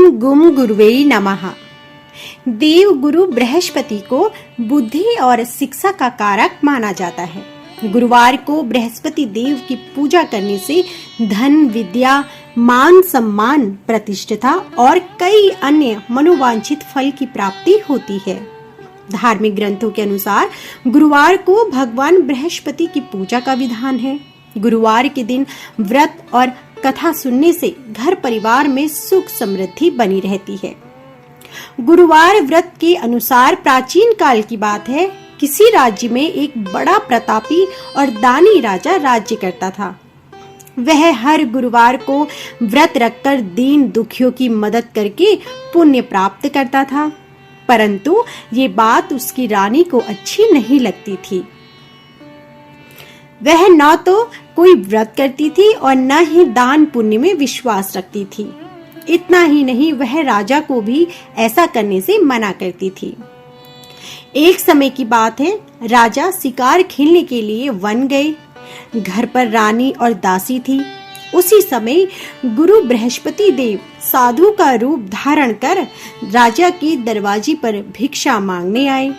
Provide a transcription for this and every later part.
ओम गुम गुरुवे नमः। देव गुरु बृहस्पति को बुद्धि और शिक्षा का कारक माना जाता है। गुरुवार को बृहस्पति देव की पूजा करने से धन, विद्या, मान सम्मान, प्रतिष्ठा और कई अन्य मनोवांछित फल की प्राप्ति होती है। धार्मिक ग्रंथों के अनुसार गुरुवार को भगवान बृहस्पति की पूजा का विधान है। गुरुवार के दिन व्रत और कथा सुनने से घर परिवार में सुख समृद्धि बनी रहती है। गुरुवार व्रत के अनुसार प्राचीन काल की बात है, किसी राज्य में एक बड़ा प्रतापी और दानी राजा राज्य करता था। वह हर गुरुवार को व्रत रखकर दीन दुखियों की मदद करके पुण्य प्राप्त करता था, परंतु ये बात उसकी रानी को अच्छी नहीं लगती थी। वह न तो कोई व्रत करती थी और न ही दान पुण्य में विश्वास रखती थी। इतना ही नहीं, वह राजा को भी ऐसा करने से मना करती थी। एक समय की बात है, राजा शिकार खेलने के लिए वन गए। घर पर रानी और दासी थी। उसी समय गुरु बृहस्पति देव साधु का रूप धारण कर राजा के दरवाजे पर भिक्षा मांगने आए।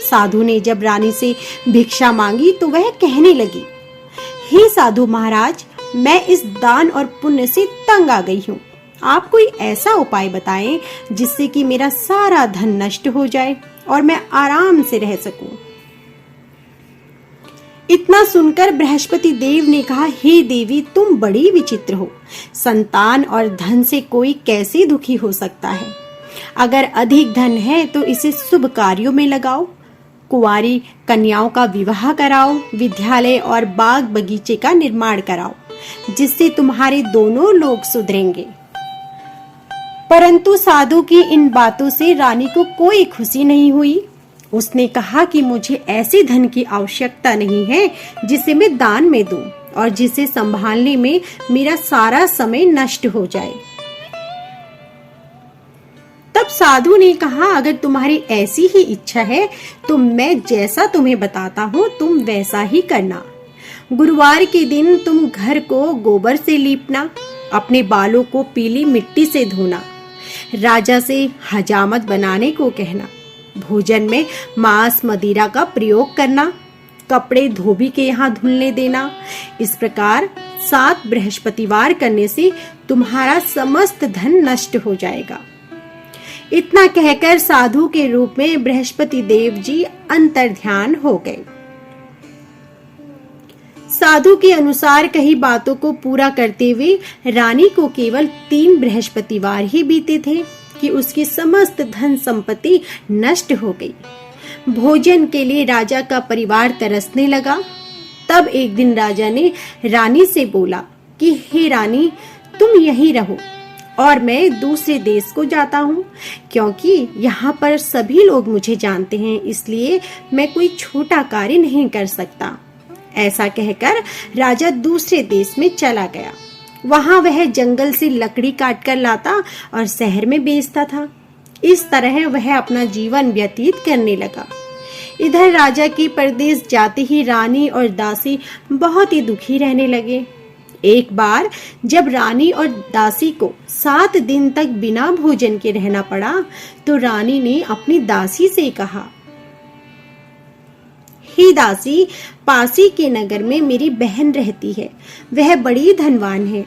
साधु ने जब रानी से भिक्षा मांगी तो वह कहने लगी, हे साधु महाराज, मैं इस दान और पुण्य से तंग आ गई हूँ। आप कोई ऐसा उपाय बताएं जिससे कि मेरा सारा धन नष्ट हो जाए और मैं आराम से रह सकूं। इतना सुनकर बृहस्पति देव ने कहा, हे देवी, तुम बड़ी विचित्र हो। संतान और धन से कोई कैसे दुखी हो सकता है। अगर अधिक धन है तो इसे शुभ कार्यों में लगाओ। कुंवारी कन्याओं का विवाह कराओ, विद्यालय और बाग बगीचे का निर्माण कराओ, जिससे तुम्हारे दोनों लोग सुधरेंगे। परंतु साधु की इन बातों से रानी को कोई खुशी नहीं हुई। उसने कहा कि मुझे ऐसे धन की आवश्यकता नहीं है जिसे मैं दान में दूं और जिसे संभालने में मेरा सारा समय नष्ट हो जाए। तब साधु ने कहा, अगर तुम्हारी ऐसी ही इच्छा है तो मैं जैसा तुम्हें बताता हूँ तुम वैसा ही करना। गुरुवार के दिन तुम घर को गोबर से लीपना, अपने बालों को पीली मिट्टी से धोना, राजा से हजामत बनाने को कहना, भोजन में मांस मदिरा का प्रयोग करना, कपड़े धोबी के यहाँ धुलने देना। इस प्रकार 7 बृहस्पतिवार करने से तुम्हारा समस्त धन नष्ट हो जाएगा। इतना कहकर साधु के रूप में बृहस्पति देव जी अंतर्ध्यान हो गए। साधु के अनुसार कही बातों को पूरा करते हुए रानी को केवल 3 बृहस्पतिवार ही बीते थे कि उसकी समस्त धन संपत्ति नष्ट हो गई। भोजन के लिए राजा का परिवार तरसने लगा। तब एक दिन राजा ने रानी से बोला कि हे रानी, तुम यहीं रहो और मैं दूसरे देश को जाता हूँ, क्योंकि यहाँ पर सभी लोग मुझे जानते हैं, इसलिए मैं कोई छोटा कार्य नहीं कर सकता। ऐसा कहकर राजा दूसरे देश में चला गया। वहाँ वह जंगल से लकड़ी काट कर लाता और शहर में बेचता था। इस तरह वह अपना जीवन व्यतीत करने लगा। इधर राजा के परदेश जाते ही रानी और दासी बहुत ही दुखी रहने लगे। एक बार जब रानी और दासी को 7 दिन तक बिना भोजन के रहना पड़ा तो रानी ने अपनी दासी से कहा, हे दासी, पासी के नगर में मेरी बहन रहती है। वह बड़ी धनवान है।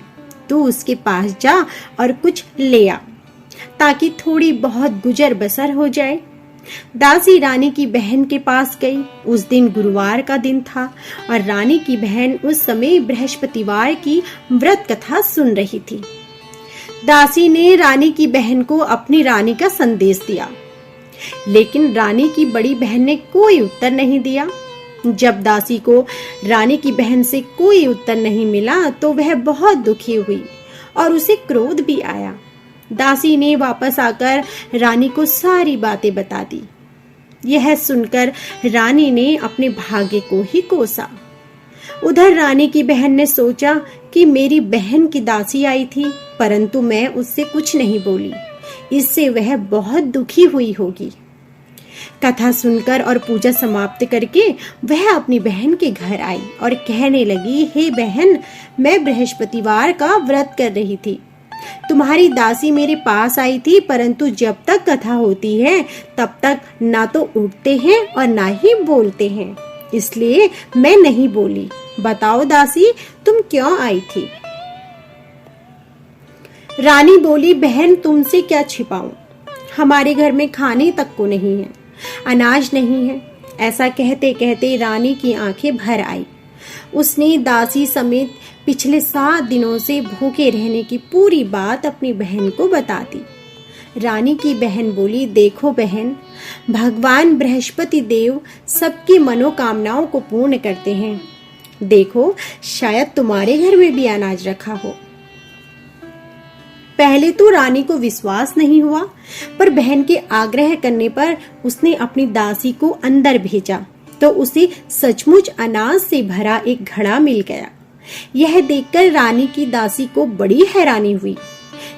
तू उसके पास जा और कुछ ले आ, ताकि थोड़ी बहुत गुजर बसर हो जाए। दासी रानी की बहन के पास गई। उस दिन गुरुवार का दिन था और रानी की बहन उस समय बृहस्पतिवार की व्रत कथा सुन रही थी। दासी ने रानी की बहन को अपनी रानी का संदेश दिया, लेकिन रानी की बड़ी बहन ने कोई उत्तर नहीं दिया। जब दासी को रानी की बहन से कोई उत्तर नहीं मिला तो वह बहुत दुखी हुई और उसे क्रोध भी आया। दासी ने वापस आकर रानी को सारी बातें बता दी। यह सुनकर रानी ने अपने भाग्य को ही कोसा। उधर रानी की बहन ने सोचा कि मेरी बहन की दासी आई थी, परंतु मैं उससे कुछ नहीं बोली, इससे वह बहुत दुखी हुई होगी। कथा सुनकर और पूजा समाप्त करके वह अपनी बहन के घर आई और कहने लगी, हे बहन, मैं बृहस्पतिवार का व्रत कर रही थी। तुम्हारी दासी मेरे पास आई थी, परंतु जब तक कथा होती है तब तक ना तो उठते हैं और ना ही बोलते हैं, इसलिए मैं नहीं बोली। बताओ दासी, तुम क्यों आई थी? रानी बोली, बहन तुमसे क्या छिपाऊं, हमारे घर में खाने तक को नहीं है, अनाज नहीं है। ऐसा कहते कहते रानी की आंखें भर आई। उसने दासी समेत पिछले 7 दिनों से भूखे रहने की पूरी बात अपनी बहन को बता दी। रानी की बहन बोली, देखो बहन, भगवान बृहस्पति देव सबकी मनोकामनाओं को पूर्ण करते हैं। देखो, शायद तुम्हारे घर में भी अनाज रखा हो। पहले तो रानी को विश्वास नहीं हुआ, पर बहन के आग्रह करने पर उसने अपनी दासी को अंदर भेजा तो उसे सचमुच अनाज से भरा एक घड़ा मिल गया। यह देखकर रानी की दासी को बड़ी हैरानी हुई।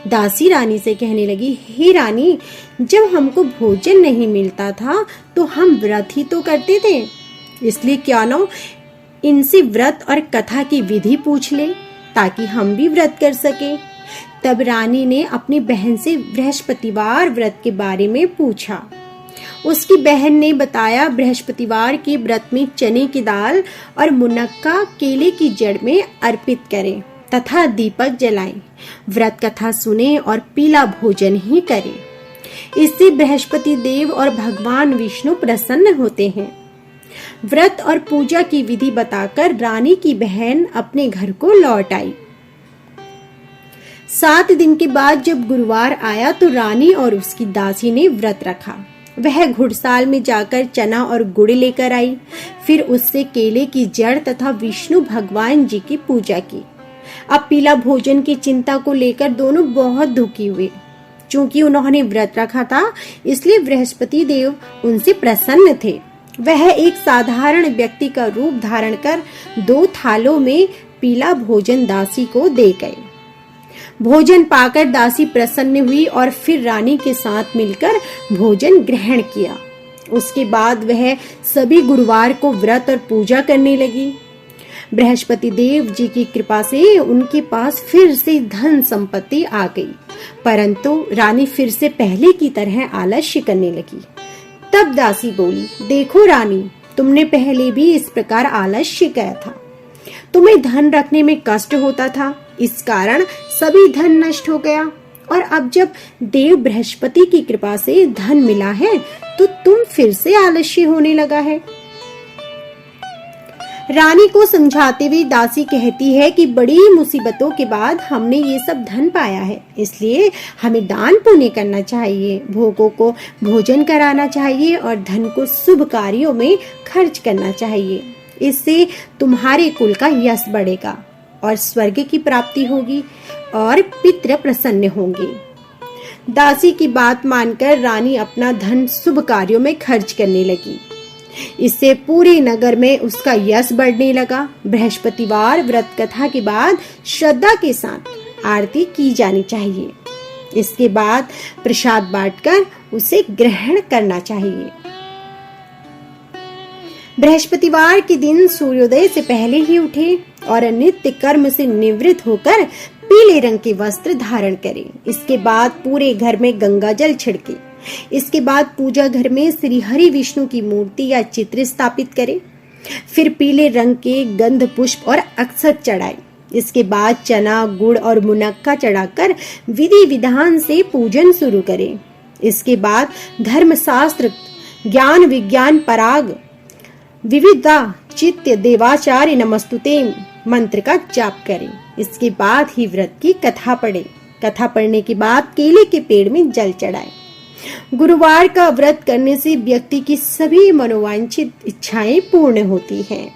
दासी रानी से कहने लगी, हे रानी, जब हमको भोजन नहीं मिलता था तो हम व्रत ही तो करते थे, इसलिए क्या न इनसे व्रत और कथा की विधि पूछ ले ताकि हम भी व्रत कर सके। तब रानी ने अपनी बहन से बृहस्पतिवार व्रत के बारे में पूछा। उसकी बहन ने बताया, बृहस्पतिवार के व्रत में चने की दाल और मुनक्का केले की जड़ में अर्पित करें तथा दीपक जलाएं, व्रत कथा सुने और पीला भोजन ही करें। इससे बृहस्पति देव और भगवान विष्णु प्रसन्न होते हैं। व्रत और पूजा की विधि बताकर रानी की बहन अपने घर को लौट आई। 7 दिन के बाद जब गुरुवार आया तो रानी और उसकी दासी ने व्रत रखा। वह घुड़साल में जाकर चना और गुड़ लेकर आई, फिर उससे केले की जड़ तथा विष्णु भगवान जी की पूजा की। अब पीला भोजन की चिंता को लेकर दोनों बहुत दुखी हुए। चूंकि उन्होंने व्रत रखा था, इसलिए बृहस्पति देव उनसे प्रसन्न थे। वह एक साधारण व्यक्ति का रूप धारण कर 2 थालों में पीला भोजन दासी को दे गए। भोजन पाकर दासी प्रसन्न हुई और फिर रानी के साथ मिलकर भोजन ग्रहण किया। उसके बाद वह सभी गुरुवार को व्रत और पूजा करने लगी। बृहस्पति देव जी की कृपा से उनके पास फिर से धन संपत्ति आ गई, परंतु रानी फिर से पहले की तरह आलस्य करने लगी। तब दासी बोली, देखो रानी, तुमने पहले भी इस प्रकार आलस्य किया था। तुम्हें धन रखने में कष्ट होता था, इस कारण सभी धन नष्ट हो गया, और अब जब देव बृहस्पति की कृपा से धन मिला है तो तुम फिर से आलस्य होने लगा है। रानी को समझाते हुए दासी कहती है कि बड़ी मुसीबतों के बाद हमने ये सब धन पाया है, इसलिए हमें दान पुण्य करना चाहिए, भोगों को भोजन कराना चाहिए और धन को शुभ कार्यों में खर्च करना चाहिए। इससे तुम्हारे कुल का यश बढ़ेगा और स्वर्ग की प्राप्ति होगी और पितृ प्रसन्न होंगे। दासी की बात मानकर रानी अपना धन शुभ कार्यों में खर्च करने लगी। इससे पूरे नगर में उसका यश बढ़ने लगा। बृहस्पतिवार व्रत कथा के बाद श्रद्धा के साथ आरती की जानी चाहिए। इसके बाद प्रसाद बांटकर उसे ग्रहण करना चाहिए। बृहस्पतिवार के दिन सूर्योदय से पहले ही उठे और नित्य कर्म से निवृत्त होकर पीले रंग के वस्त्र धारण करें। इसके बाद पूरे घर में गंगा जल छिड़के। इसके बाद पूजा घर में श्री हरि विष्णु की मूर्ति या चित्र स्थापित करें। फिर पीले रंग के गंध पुष्प और अक्षत चढ़ाएं। इसके बाद चना, गुड़ और मुनक्का चढ़ाकर विधि विधान से पूजन शुरू करें। इसके बाद धर्मशास्त्र, ज्ञान विज्ञान पराग विविधा चित्त देवाचार्य नमस्तुते मंत्र का जाप करें। इसके बाद ही व्रत की कथा पढ़ें। कथा पढ़ने के बाद केले के पेड़ में जल चढ़ाएं। गुरुवार का व्रत करने से व्यक्ति की सभी मनोवांछित इच्छाएं पूर्ण होती हैं।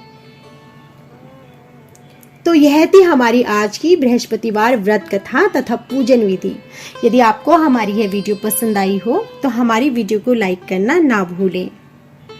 तो यह थी हमारी आज की बृहस्पतिवार व्रत कथा तथा पूजन विधि। यदि आपको हमारी यह वीडियो पसंद आई हो तो हमारी वीडियो को लाइक करना ना भूलें।